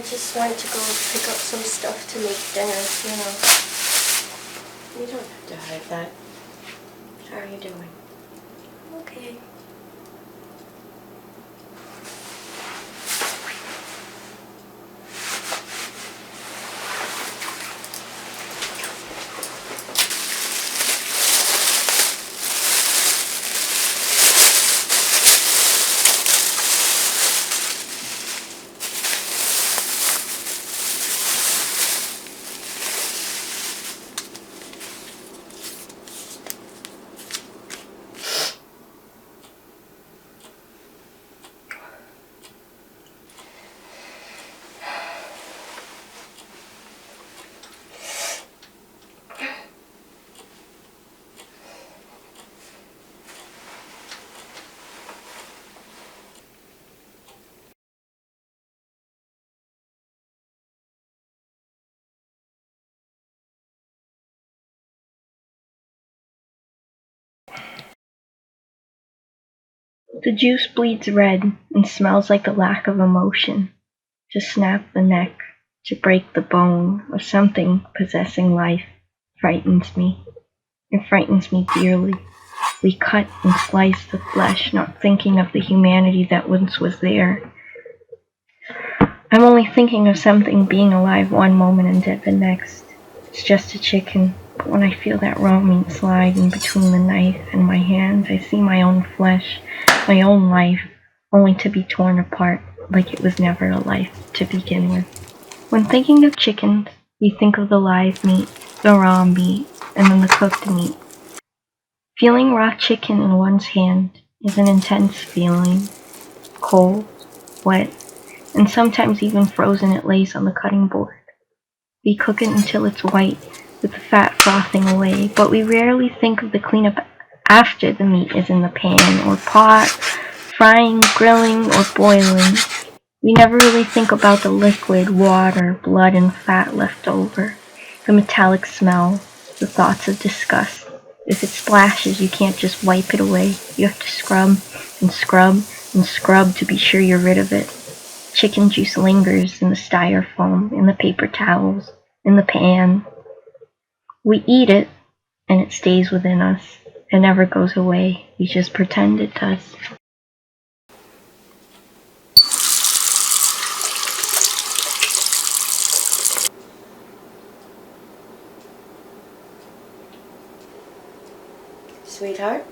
just went to go pick up some stuff to make dinner, you know. You don't have to hide that. How are you doing? Okay. The juice bleeds red and smells like the lack of emotion. To snap the neck, to break the bone of something possessing life frightens me. It frightens me dearly. We cut and slice the flesh, not thinking of the humanity that once was there. I'm only thinking of something being alive one moment and dead the next. It's just a chicken, but when I feel that raw meat sliding between the knife and my hands, I see my own flesh, my own life, only to be torn apart like it was never a life to begin with. When thinking of chickens, we think of the live meat, the raw meat, and then the cooked meat. Feeling raw chicken in one's hand is an intense feeling. Cold, wet, and sometimes even frozen it lays on the cutting board. We cook it until it's white, with the fat frothing away, but we rarely think of the cleanup after the meat is in the pan or pot, frying, grilling, or boiling. We never really think about the liquid, water, blood, and fat left over, the metallic smell, the thoughts of disgust. If it splashes, you can't just wipe it away. You have to scrub and scrub and scrub to be sure you're rid of it. Chicken juice lingers in the styrofoam, in the paper towels, in the pan. We eat it, and it stays within us. It never goes away. We just pretend it does. Sweetheart?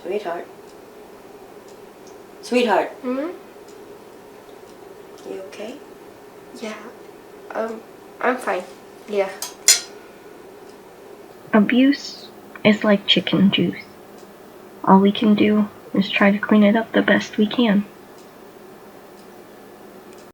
Sweetheart? Sweetheart? Hmm? You okay? Yeah. I'm fine. Yeah. Abuse is like chicken juice. All we can do is try to clean it up the best we can.